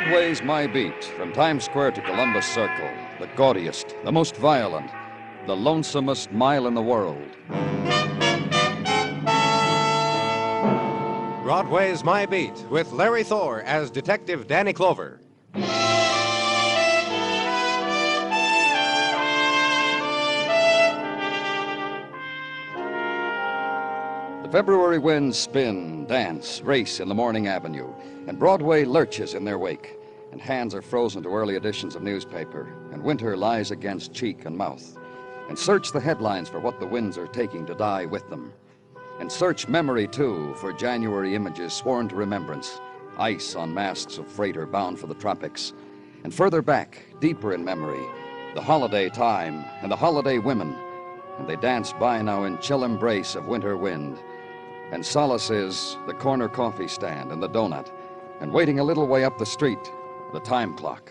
Broadway's My Beat, from Times Square to Columbus Circle, the gaudiest, the most violent, the lonesomest mile in the world. Broadway's My Beat, with Larry Thor as Detective Danny Clover. The February winds spin, dance, race in the morning avenue, and Broadway lurches in their wake, and hands are frozen to early editions of newspaper, and winter lies against cheek and mouth. And search the headlines for what the winds are taking to die with them. And search memory, too, for January images sworn to remembrance, ice on masts of freighter bound for the tropics. And further back, deeper in memory, the holiday time and the holiday women, and they dance by now in chill embrace of winter wind. And solace is the corner coffee stand and the donut, and waiting a little way up the street, the time clock.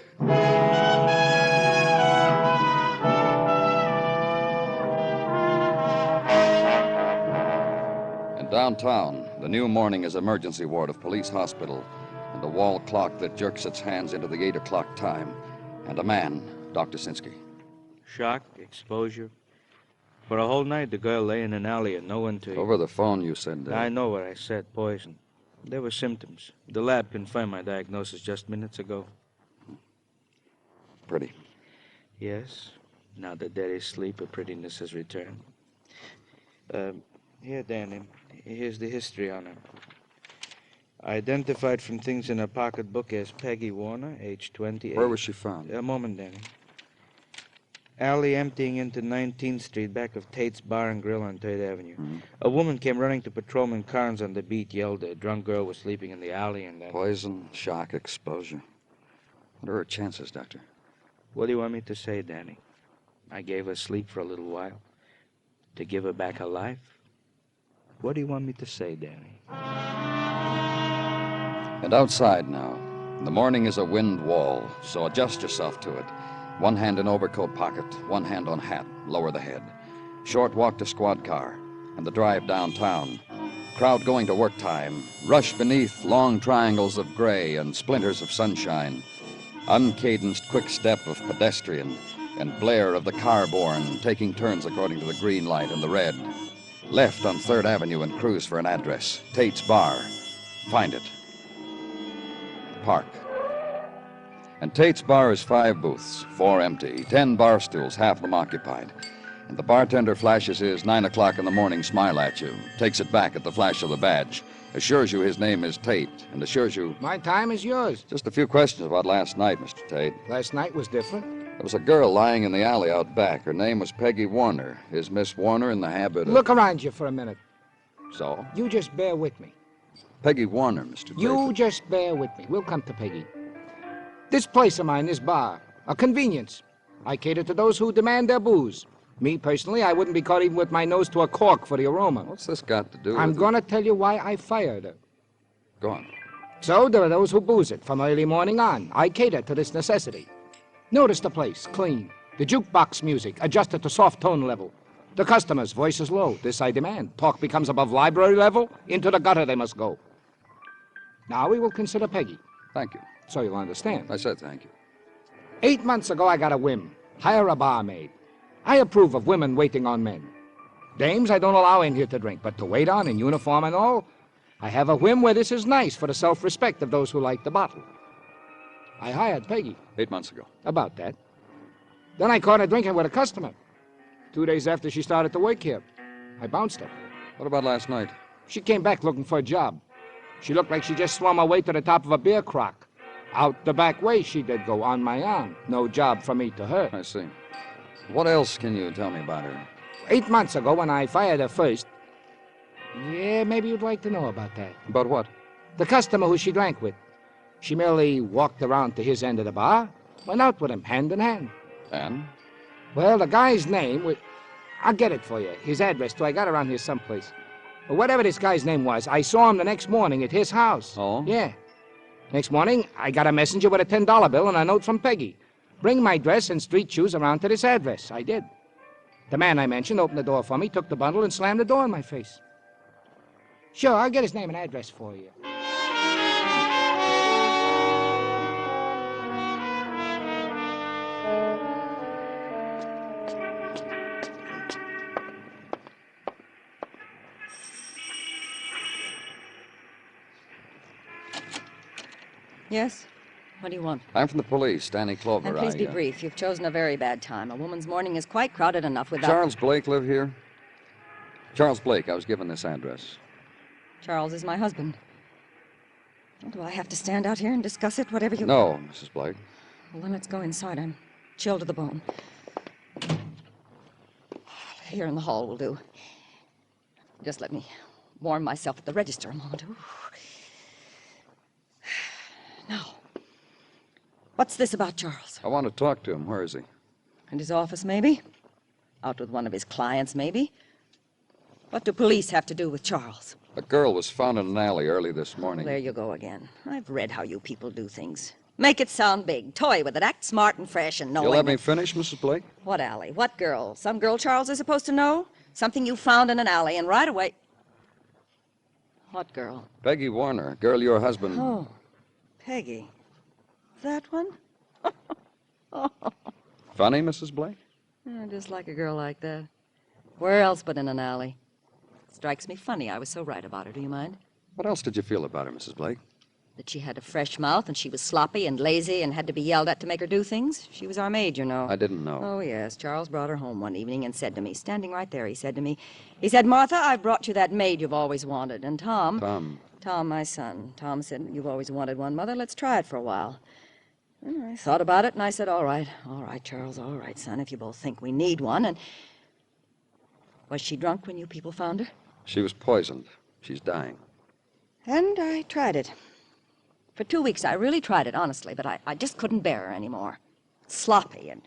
And downtown, the new morning is emergency ward of police hospital, and a wall clock that jerks its hands into the 8 o'clock time, and a man, Dr. Sinsky. Shock, exposure. For a whole night, the girl lay in an alley and no one to... Over the phone, you said... I know what I said, poison. There were symptoms. The lab confirmed my diagnosis just minutes ago. Pretty. Yes. Now that dead is asleep, her prettiness has returned. Here, Danny. Here's the history on her. Identified from things in her pocketbook as Peggy Warner, age 28. Where was she found? A moment, Danny. Alley emptying into 19th Street, back of Tate's Bar and Grill on 3rd Avenue. Mm-hmm. A woman came running to Patrolman Carnes on the beat, yelled a drunk girl was sleeping in the alley, and then... Poison, shock, exposure. What are her chances, Doctor? What do you want me to say, Danny? I gave her sleep for a little while. To give her back her life? What do you want me to say, Danny? And outside now. The morning is a wind wall, so adjust yourself to it. One hand in overcoat pocket, one hand on hat, lower the head. Short walk to squad car, and the drive downtown. Crowd going to work time, rush beneath long triangles of gray and splinters of sunshine. Uncadenced quick step of pedestrian, and blare of the car-borne taking turns according to the green light and the red. Left on 3rd Avenue and cruise for an address, Tate's Bar. Find it. Park. And Tate's Bar is 5 booths, 4 empty, 10 bar stools, half of them occupied. And the bartender flashes his 9 o'clock in the morning smile at you, takes it back at the flash of the badge, assures you his name is Tate, and assures you... My time is yours. Just a few questions about last night, Mr. Tate. Last night was different. There was a girl lying in the alley out back. Her name was Peggy Warner. Is Miss Warner in the habit of... Look around you for a minute. So? You just bear with me. Peggy Warner, Mr. Tate. You just bear with me. We'll come to Peggy. This place of mine, this bar, a convenience. I cater to those who demand their booze. Me, personally, I wouldn't be caught even with my nose to a cork for the aroma. What's this got to do with... I'm going to tell you why I fired her. Go on. So there are those who booze it from early morning on. I cater to this necessity. Notice the place, clean. The jukebox music, adjusted to soft tone level. The customers' voices low. This I demand. Talk becomes above library level. Into the gutter they must go. Now we will consider Peggy. Thank you. So you'll understand. I said thank you. 8 months ago, I got a whim. Hire a barmaid. I approve of women waiting on men. Dames I don't allow in here to drink, but to wait on in uniform and all, I have a whim where this is nice for the self-respect of those who like the bottle. I hired Peggy. 8 months ago. About that. Then I caught her drinking with a customer. 2 days after she started to work here, I bounced her. What about last night? She came back looking for a job. She looked like she just swum her way to the top of a beer crock. Out the back way she did go, on my arm. No job from me to her. I see. What else can you tell me about her? 8 months ago, when I fired her first... Yeah, maybe you'd like to know about that. About what? The customer who she drank with. She merely walked around to his end of the bar, went out with him, hand in hand. And? Well, the guy's name was... I'll get it for you. His address, too. I got around here someplace. But whatever this guy's name was, I saw him the next morning at his house. Oh? Yeah. Next morning, I got a messenger with a $10 bill and a note from Peggy. Bring my dress and street shoes around to this address. I did. The man I mentioned opened the door for me, took the bundle, and slammed the door in my face. Sure, I'll get his name and address for you. Yes? What do you want? I'm from the police, Danny Clover. And please be brief. You've chosen a very bad time. A woman's morning is quite crowded enough without... Charles Blake live here? Charles Blake, I was given this address. Charles is my husband. Well, do I have to stand out here and discuss it, whatever you... No, Mrs. Blake. Well, then let's go inside. I'm chilled to the bone. Here in the hall will do. Just let me warm myself at the register a moment. Ooh. Now, what's this about Charles? I want to talk to him. Where is he? In his office, maybe? Out with one of his clients, maybe? What do police have to do with Charles? A girl was found in an alley early this morning. There you go again. I've read how you people do things. Make it sound big. Toy with it. Act smart and fresh and knowing. You'll let me finish, Mrs. Blake? What alley? What girl? Some girl Charles is supposed to know? Something you found in an alley and right away... What girl? Peggy Warner, girl your husband... Oh, Peggy. That one? Funny, Mrs. Blake? I just like a girl like that. Where else but in an alley? Strikes me funny I was so right about her. Do you mind? What else did you feel about her, Mrs. Blake? That she had a fresh mouth and she was sloppy and lazy and had to be yelled at to make her do things. She was our maid, you know. I didn't know. Oh, yes. Charles brought her home one evening and said to me, standing right there, he said to me, Martha, I've brought you that maid you've always wanted. And Tom, my son. Tom said, you've always wanted one, Mother. Let's try it for a while. And I thought about it and I said, all right, Charles, all right, son, if you both think we need one. And was she drunk when you people found her? She was poisoned. She's dying. And I tried it. For 2 weeks, I really tried it, honestly, but I just couldn't bear her anymore. Sloppy and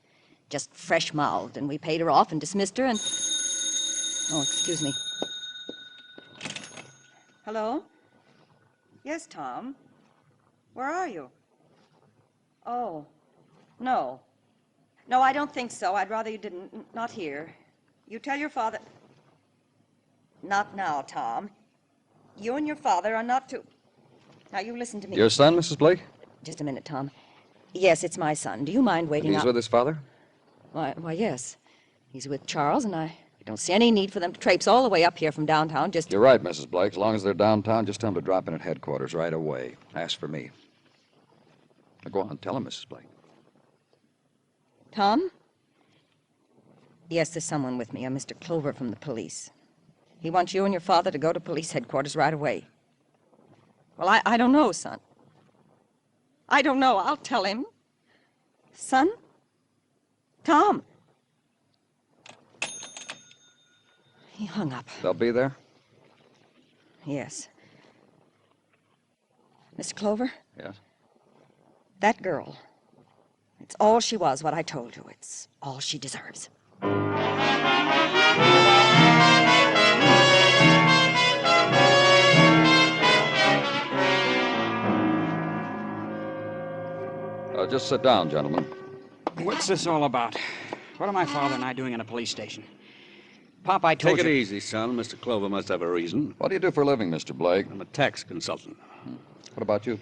just fresh-mouthed, and we paid her off and dismissed her and... Oh, excuse me. Hello? Yes, Tom? Where are you? Oh, no. No, I don't think so. I'd rather you didn't. Not here. You tell your father... Not now, Tom. You and your father are not to... Now, you listen to me. Your son, Mrs. Blake? Just a minute, Tom. Yes, it's my son. Do you mind waiting He's out? with his father? Why, yes. He's with Charles, and I don't see any need for them to traipse all the way up here from downtown just... You're right, Mrs. Blake. As long as they're downtown, just tell them to drop in at headquarters right away. Ask for me. Now, go on, tell him, Mrs. Blake. Tom? Yes, there's someone with me, a Mr. Clover from the police. He wants you and your father to go to police headquarters right away. Well, I don't know, son. I don't know. I'll tell him. Son? Tom? He hung up. They'll be there? Yes. Mr. Clover? Yes. That girl. It's all she was, what I told you. It's all she deserves. Just sit down, gentlemen. What's this all about? What are my father and I doing in a police station? Pop, I told you... Take it easy, son. Mr. Clover must have a reason. What do you do for a living, Mr. Blake? I'm a tax consultant. What about you?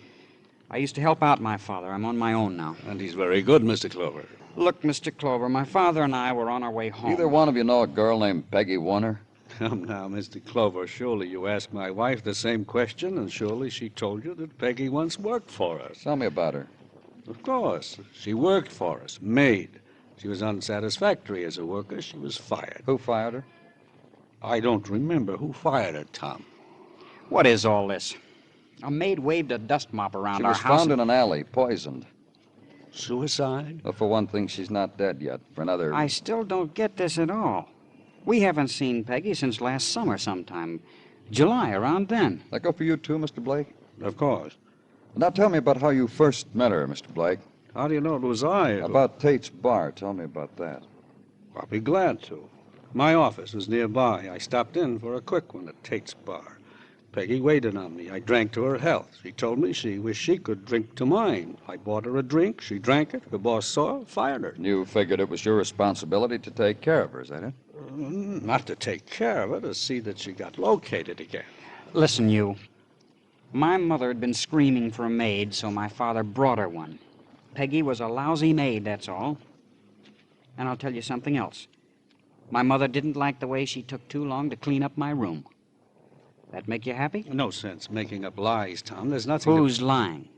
I used to help out my father. I'm on my own now. And he's very good, Mr. Clover. Look, Mr. Clover, my father and I were on our way home. Either one of you know a girl named Peggy Warner? Come now, Mr. Clover. Surely you asked my wife the same question, and surely she told you that Peggy once worked for us. Tell me about her. Of course. She worked for us. Maid. She was unsatisfactory as a worker. She was fired. Who fired her? I don't remember who fired her, Tom. What is all this? A maid waved a dust mop around She our was house. found in an alley, poisoned. Suicide? Well, for one thing, she's not dead yet. For another... I still don't get this at all. We haven't seen Peggy since last summer sometime. July, around then. That go for you too, Mr. Blake? Of course. Now tell me about how you first met her, Mr. Blake. How do you know it was I? About Tate's Bar. Tell me about that. I'll be glad to. My office was nearby. I stopped in for a quick one at Tate's Bar. Peggy waited on me. I drank to her health. She told me she wished she could drink to mine. I bought her a drink. She drank it. Her boss saw her, fired her. You figured it was your responsibility to take care of her, is that it? Not to take care of her, to see that she got located again. Listen, you. My mother had been screaming for a maid, so my father brought her one. Peggy was a lousy maid, that's all. And I'll tell you something else. My mother didn't like the way she took too long to clean up my room. That make you happy? No sense making up lies, Tom. There's nothing... Who's lying?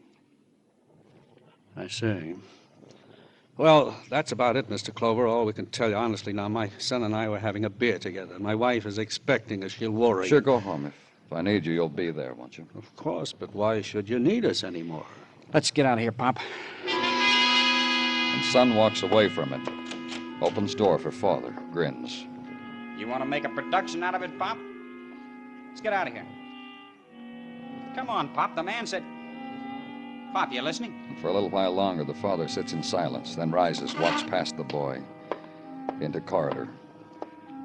I see. Well, that's about it, Mr. Clover. All we can tell you honestly now, my son and I were having a beer together. My wife is expecting us. She'll worry. Sure, go home. If I need you, you'll be there, won't you? Of course, but why should you need us anymore? Let's get out of here, Pop. And son walks away from it. Opens door for father. Grins. You want to make a production out of it, Pop? Let's get out of here. Come on, Pop. The man said... Pop, you listening? And for a little while longer, the father sits in silence, then rises, walks past the boy, into corridor,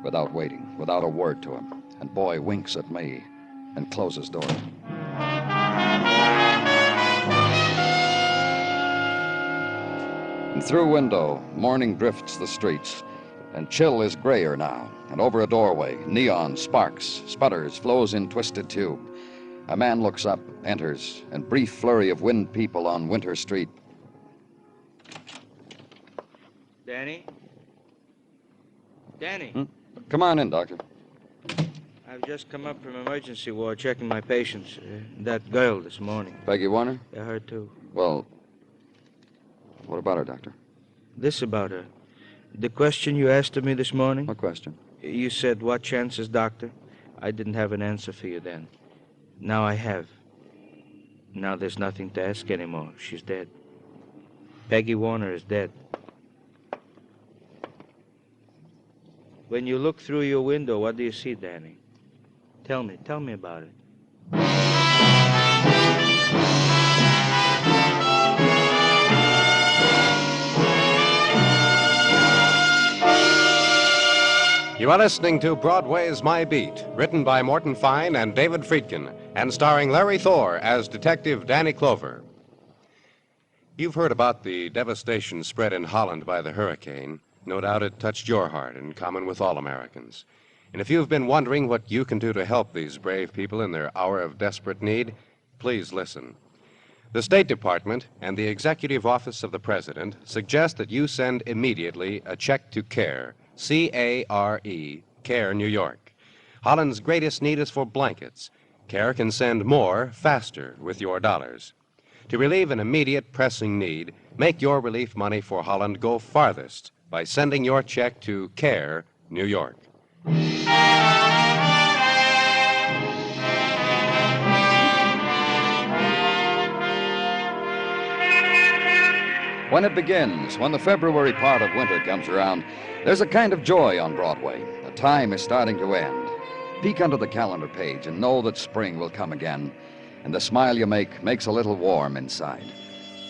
without waiting, without a word to him. And boy winks at me and closes door. And through window, morning drifts the streets, and chill is grayer now. And over a doorway, neon sparks, sputters, flows in twisted tube. A man looks up, enters, and brief flurry of wind people on Winter Street. Danny? Danny? Come on in, Doctor. I've just come up from emergency ward checking my patients. That girl this morning. Peggy Warner? Yeah, her too. Well, what about her, Doctor? This about her. The question you asked of me this morning? What question? You said, what chances, doctor? I didn't have an answer for you then. Now I have. Now there's nothing to ask anymore. She's dead. Peggy Warner is dead. When you look through your window, what do you see, Danny? Tell me about it. You are listening to Broadway's My Beat, written by Morton Fine and David Friedkin, and starring Larry Thor as Detective Danny Clover. You've heard about the devastation spread in Holland by the hurricane. No doubt it touched your heart, in common with all Americans. And if you've been wondering what you can do to help these brave people in their hour of desperate need, please listen. The State Department and the Executive Office of the President suggest that you send immediately a check to CARE, C-A-R-E, CARE, New York. Holland's greatest need is for blankets. CARE can send more, faster, with your dollars. To relieve an immediate pressing need, make your relief money for Holland go farthest by sending your check to CARE, New York. When it begins, when the February part of winter comes around, there's a kind of joy on Broadway. The time is starting to end. Peek under the calendar page and know that spring will come again, and the smile you make makes a little warm inside.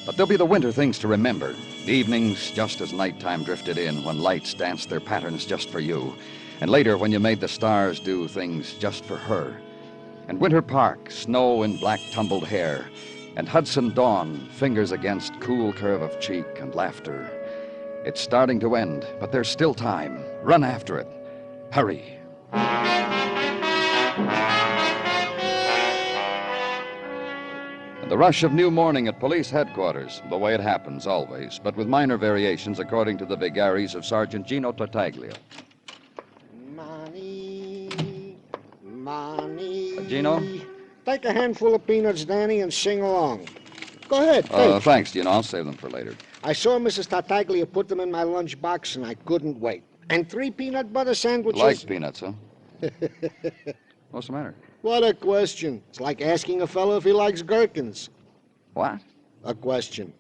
But there'll be the winter things to remember. The evenings just as nighttime drifted in, when lights danced their patterns just for you, and later when you made the stars do things just for her. And Winter Park, snow in black tumbled hair, and Hudson dawn, fingers against cool curve of cheek and laughter. It's starting to end, but there's still time. Run after it. Hurry. And the rush of new morning at police headquarters, the way it happens always, but with minor variations according to the vagaries of Sergeant Gino Tartaglia. Money. Gino? Take a handful of peanuts, Danny, and sing along. Go ahead, take. Thanks, Gino. I'll save them for later. I saw Mrs. Tartaglia put them in my lunchbox, and I couldn't wait. And 3 peanut butter sandwiches. Like peanuts, huh? What's the matter? What a question. It's like asking a fellow if he likes gherkins. What? A question.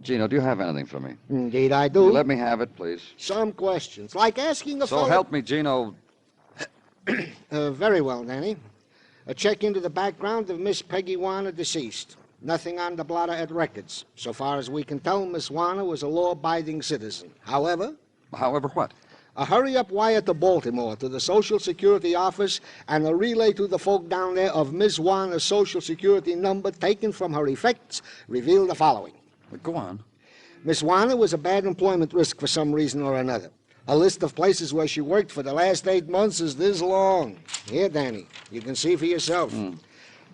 Gino, do you have anything for me? Indeed I do. Will you let me have it, please? Some questions. Like asking a fellow... So help me, Gino. Very well, Danny. A check into the background of Miss Peggy Warner, deceased. Nothing on the blotter at records. So far as we can tell, Miss Warner was a law-abiding citizen. However... However what? A hurry-up wire to Baltimore, to the Social Security office, and a relay to the folk down there of Miss Warner's Social Security number taken from her effects reveal the following. Go on. Miss Warner was a bad employment risk for some reason or another. A list of places where she worked for the last 8 months is this long. Here, Danny, you can see for yourself.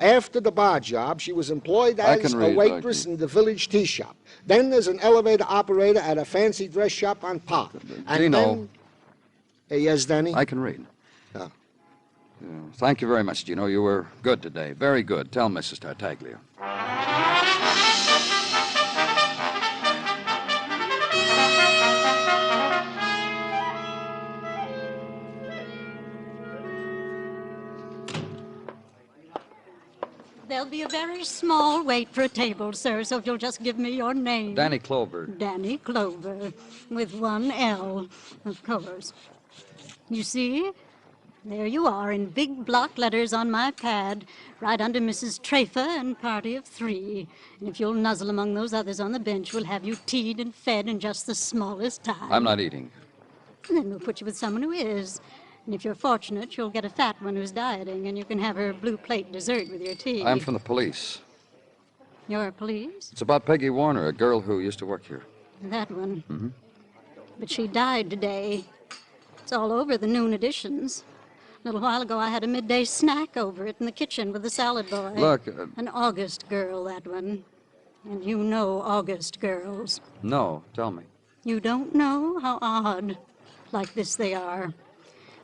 After the bar job, she was employed as a waitress in the village tea shop. Then as an elevator operator at a fancy dress shop on Park. And Gino. Then... yes, Danny? I can read. Oh. Yeah. Thank you very much, Gino. You were good today. Very good. Tell Mrs. Tartaglia. There'll be a very small wait for a table, sir, so if you'll just give me your name. Danny Clover. Danny Clover, with one L, of course. You see? There you are in big block letters on my pad, right under Mrs. Trafer and party of 3. And if you'll nuzzle among those others on the bench, we'll have you teed and fed in just the smallest time. I'm not eating. Then we'll put you with someone who is. And if you're fortunate, you'll get a fat one who's dieting, and you can have her blue plate dessert with your tea. I'm from the police. You're police? It's about Peggy Warner, a girl who used to work here. That one. Mm-hmm. But she died today. It's all over the noon editions. A little while ago, I had a midday snack over it in the kitchen with the salad boy. Look... An August girl, that one. And you know August girls. No, tell me. You don't know? How odd. Like this they are.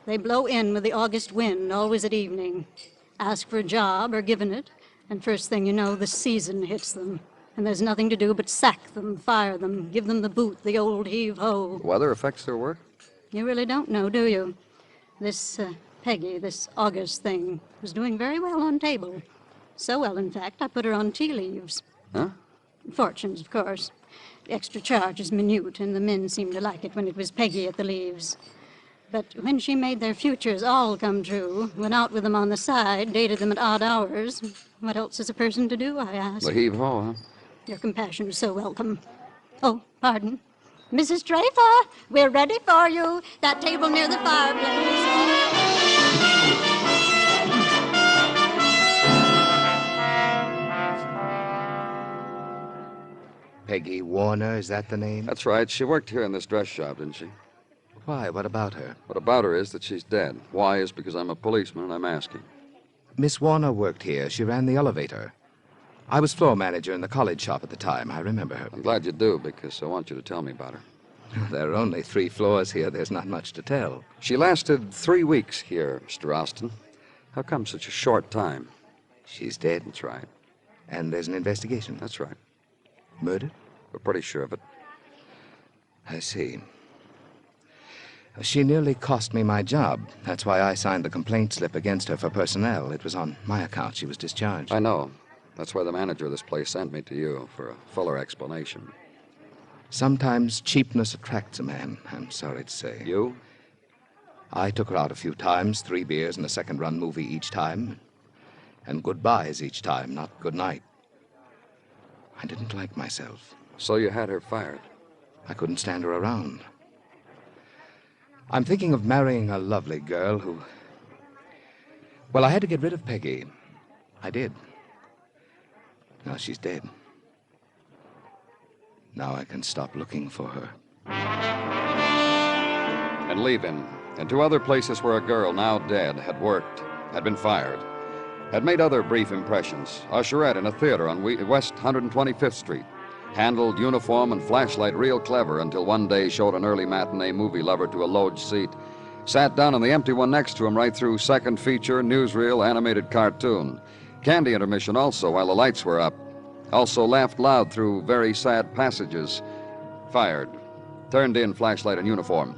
They blow in with the August wind, always at evening. Ask for a job or given it, and first thing you know, the season hits them. And there's nothing to do but sack them, fire them, give them the boot, the old heave-ho. Weather affects their work? You really don't know, do you? This Peggy, this August thing, was doing very well on table. So well, in fact, I put her on tea leaves. Huh? Fortunes, of course. The extra charge is minute, and the men seemed to like it when it was Peggy at the leaves. But when she made their futures all come true, went out with them on the side, dated them at odd hours, what else is a person to do, I ask? The heave-ho, huh? Your compassion is so welcome. Oh, pardon. Mrs. Trafer, we're ready for you. That table near the fireplace. Peggy Warner, is that the name? That's right. She worked here in this dress shop, didn't she? Why? What about her? What about her is that she's dead. Why is because I'm a policeman and I'm asking. Miss Warner worked here. She ran the elevator. I was floor manager in the college shop at the time. I remember her. I'm glad you do, because I want you to tell me about her. There are only 3 floors here. There's not much to tell. She lasted 3 weeks here, Mr. Austin. How come such a short time? She's dead. That's right. And there's an investigation. That's right. Murder? We're pretty sure of it. I see. She nearly cost me my job. That's why I signed the complaint slip against her for personnel. It was on my account she was discharged. I know. That's why the manager of this place sent me to you for a fuller explanation. Sometimes cheapness attracts a man, I'm sorry to say. You? I took her out a few times, 3 beers and a second-run movie each time. And goodbyes each time, not good night. I didn't like myself. So you had her fired? I couldn't stand her around. I'm thinking of marrying a lovely girl who... Well, I had to get rid of Peggy. I did. Now she's dead. Now I can stop looking for her. And leave him. And 2 other places where a girl, now dead, had worked, had been fired, had made other brief impressions. Usherette in a theater on West 125th Street. Handled uniform and flashlight real clever until one day showed an early matinee movie lover to a loge seat. Sat down in the empty one next to him right through second feature, newsreel, animated cartoon. Candy intermission also while the lights were up. Also laughed loud through very sad passages. Fired. Turned in flashlight and uniform.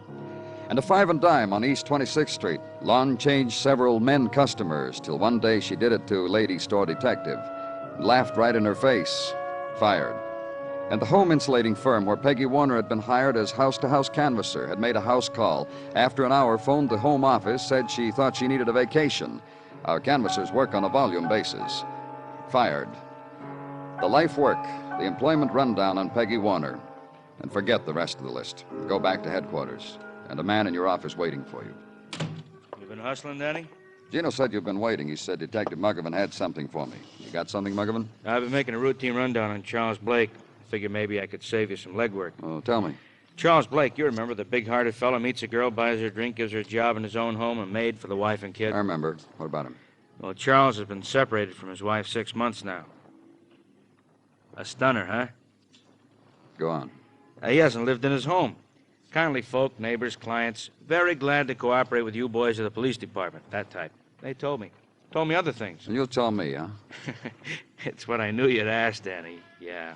And a 5 and dime on East 26th Street. Lawn changed several men customers till one day she did it to lady store detective. Laughed right in her face. Fired. And the home insulating firm where Peggy Warner had been hired as house-to-house canvasser had made a house call. After an hour, phoned the home office, said she thought she needed a vacation. Our canvassers work on a volume basis. Fired. The life work, the employment rundown on Peggy Warner. And forget the rest of the list. Go back to headquarters. And a man in your office waiting for you. You been hustling, Danny? Gino said you've been waiting. He said Detective Muggavan had something for me. You got something, Muggavan? I've been making a routine rundown on Charles Blake. Figure maybe I could save you some legwork. Oh, tell me. Charles Blake, you remember, the big-hearted fellow meets a girl, buys her a drink, gives her a job in his own home, and maid for the wife and kid. I remember. What about him? Well, Charles has been separated from his wife 6 months now. A stunner, huh? Go on. He hasn't lived in his home. Kindly folk, neighbors, clients, very glad to cooperate with you boys of the police department, that type. They told me. Told me other things. And you'll tell me, huh? It's what I knew you'd ask, Danny. Yeah.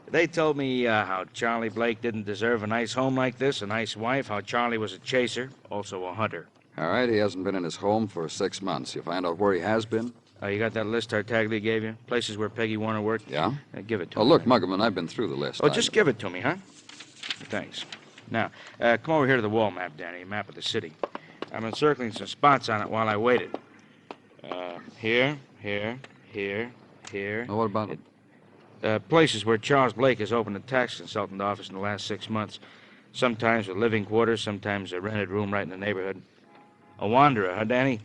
They told me how Charlie Blake didn't deserve a nice home like this, a nice wife, how Charlie was a chaser, also a hunter. All right, he hasn't been in his home for 6 months. You find out where he has been? Oh, you got that list Tartaglia gave you? Places where Peggy Warner worked? Yeah? Give it to Oh, me. look, Muggerman, I've been through the list. Oh, just give it to me, huh? Thanks. Now, come over here to the wall map, Danny, a map of the city. I'm encircling some spots on it while I waited. Here. Oh, what about it? Places where Charles Blake has opened a tax consultant office in the last 6 months. Sometimes with living quarters, sometimes a rented room right in the neighborhood. A wanderer, huh, Danny?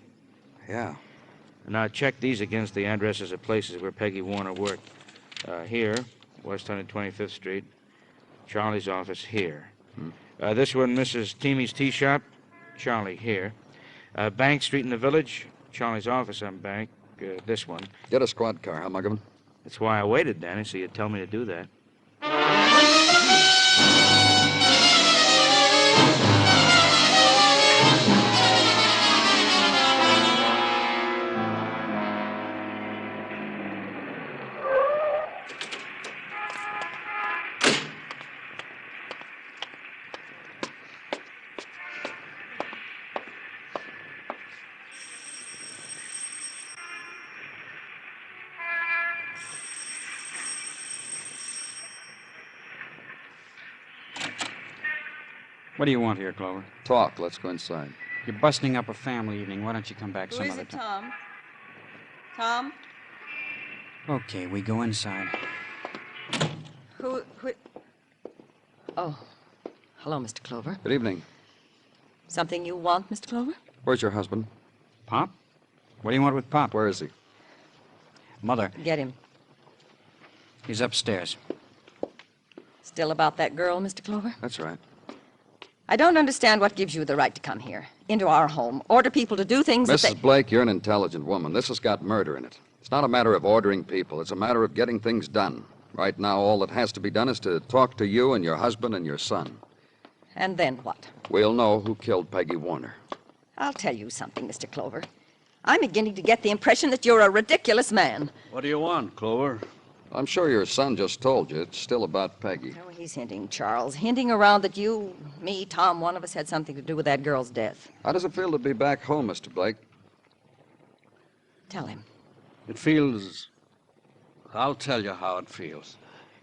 Yeah. Now check these against the addresses of places where Peggy Warner worked. Here, West 125th Street. Charlie's office here. This one, Mrs. Teamy's Tea Shop. Charlie here. Bank Street in the Village. Charlie's office on Bank. This one. Get a squad car, huh, Muggerman? That's why I waited, Danny, so you'd tell me to do that. What do you want here, Clover? Talk. Let's go inside. You're busting up a family evening. Why don't you come back some Who is other it, time? Tom? Tom? Okay, we go inside. Who... Oh. Hello, Mr. Clover. Good evening. Something you want, Mr. Clover? Where's your husband? Pop? What do you want with Pop? Where is he? Mother, Get him. he's upstairs. Still about that girl, Mr. Clover? That's right. I don't understand what gives you the right to come here, into our home, order people to do things that they... Mrs. Blake, you're an intelligent woman. This has got murder in it. It's not a matter of ordering people. It's a matter of getting things done. Right now, all that has to be done is to talk to you and your husband and your son. And then what? We'll know who killed Peggy Warner. I'll tell you something, Mr. Clover. I'm beginning to get the impression that you're a ridiculous man. What do you want, Clover? I'm sure your son just told you. It's still about Peggy. Oh, he's hinting, Charles, hinting around that you, me, Tom, one of us had something to do with that girl's death. How does it feel to be back home, Mr. Blake? Tell him. It feels... I'll tell you how it feels.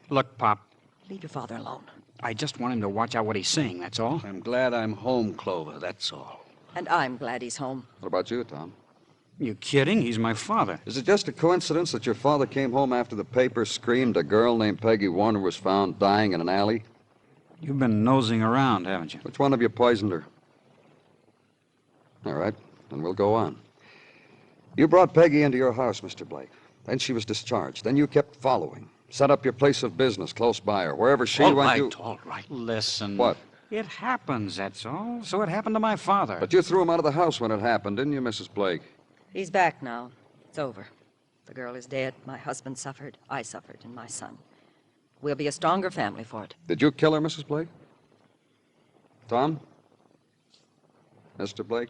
Look, Pop, Leave your father alone. I just want him to watch out what he's saying, that's all. I'm glad I'm home, Clover, that's all. And I'm glad he's home. What about you, Tom? You kidding? He's my father. Is it just a coincidence that your father came home after the paper screamed a girl named Peggy Warner was found dying in an alley? You've been nosing around, haven't you? Which one of you poisoned her? All right, then we'll go on. You brought Peggy into your house, Mr. Blake. Then she was discharged. Then you kept following. Set up your place of business close by her. Wherever she went, you... All right. Listen. What? It happens, that's all. So it happened to my father. But you threw him out of the house when it happened, didn't you, Mrs. Blake? He's back now. It's over. The girl is dead. My husband suffered. I suffered. And my son. We'll be a stronger family for it. Did you kill her, Mrs. Blake? Tom? Mr. Blake?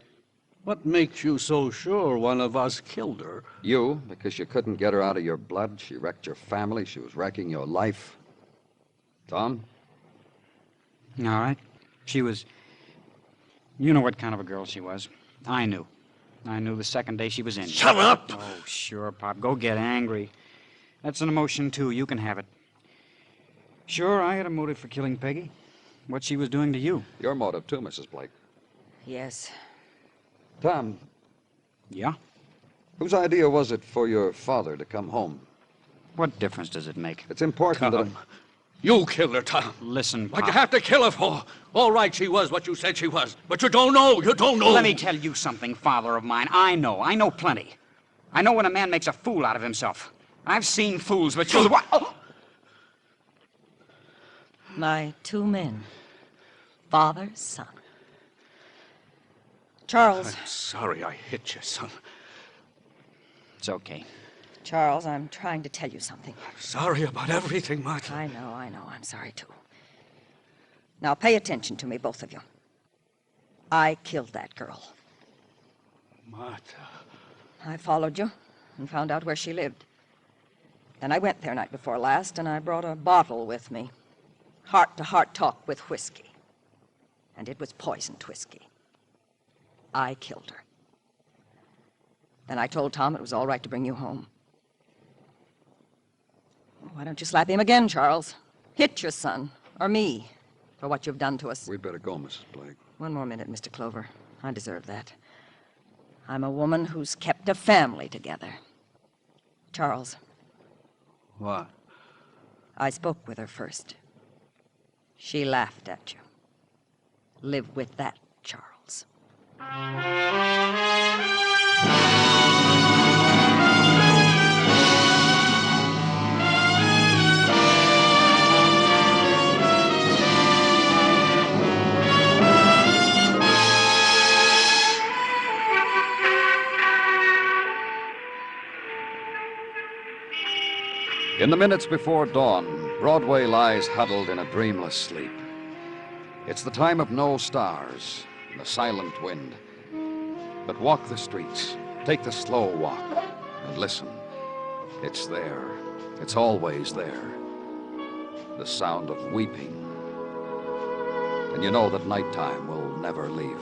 What makes you so sure one of us killed her? You, because you couldn't get her out of your blood. She wrecked your family. She was wrecking your life. Tom? All right. She was... You know what kind of a girl she was. I knew. I knew the second day she was in. Shut up! Oh, sure, Pop. Go get angry. That's an emotion, too. You can have it. Sure, I had a motive for killing Peggy. What she was doing to you. Your motive, too, Mrs. Blake. Yes. Tom, Yeah? whose idea was it for your father to come home? What difference does it make? It's important that... Tom, you killed her, Tom. Listen, Pop. What'd you have to kill her for? All right, she was what you said she was. But you don't know. You don't know. Let me tell you something, father of mine. I know plenty. I know when a man makes a fool out of himself. I've seen fools, but you... What? Oh. My two men. Father, son. Charles. I'm sorry I hit you, son. It's okay. Charles, I'm trying to tell you something. Sorry about everything, Martha. I know. I'm sorry, too. Now, pay attention to me, both of you. I killed that girl. Martha. I followed you and found out where she lived. Then I went there night before last, and I brought a bottle with me. Heart-to-heart talk with whiskey. And it was poisoned whiskey. I killed her. Then I told Tom it was all right to bring you home. Why don't you slap him again, Charles? Hit your son, or me, for what you've done to us. We'd better go, Mrs. Blake. One more minute, Mr. Clover. I deserve that. I'm a woman who's kept a family together. Charles. What? I spoke with her first. She laughed at you. Live with that, Charles. In the minutes before dawn, Broadway lies huddled in a dreamless sleep. It's the time of no stars, and the silent wind. But walk the streets, take the slow walk, and listen. It's there. It's always there. The sound of weeping. And you know that nighttime will never leave.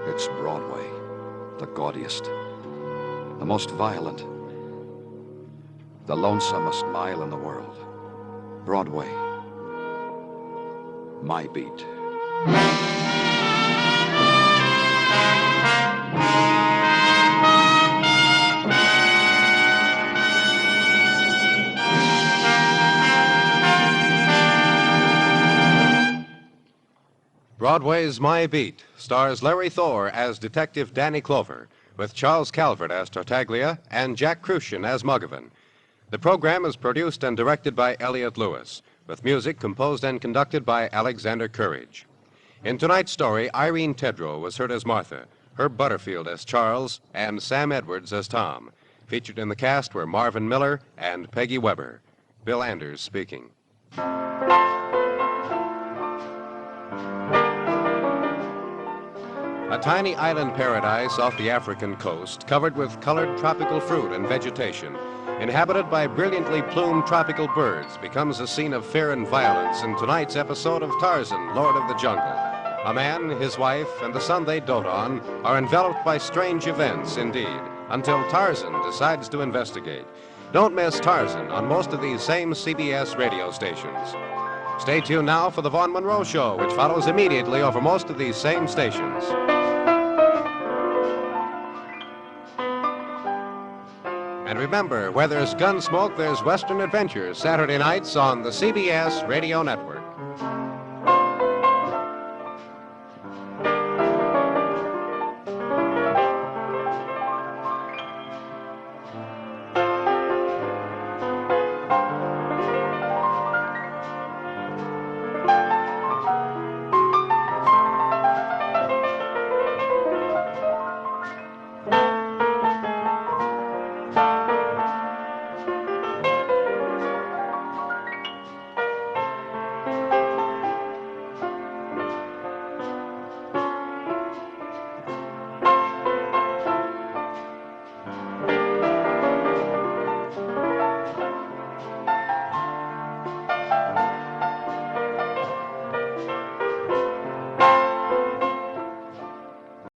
It's Broadway, the gaudiest, the most violent, the lonesomest mile in the world. Broadway, my beat. Broadway's My Beat stars Larry Thor as Detective Danny Clover, with Charles Calvert as Tartaglia and Jack Crucian as Muggavan. The program is produced and directed by Elliott Lewis, with music composed and conducted by Alexander Courage. In tonight's story, Irene Tedrow was heard as Martha, Herb Butterfield as Charles, and Sam Edwards as Tom. Featured in the cast were Marvin Miller and Peggy Weber. Bill Anders speaking. A tiny island paradise off the African coast, covered with colored tropical fruit and vegetation, inhabited by brilliantly plumed tropical birds, becomes a scene of fear and violence in tonight's episode of Tarzan, Lord of the Jungle. A man, his wife, and the son they dote on are enveloped by strange events indeed, until Tarzan decides to investigate. Don't miss Tarzan on most of these same CBS radio stations. Stay tuned now for the Vaughn Monroe Show, which follows immediately over most of these same stations. And remember, where there's Gunsmoke, there's Western Adventures, Saturday nights on the CBS Radio Network.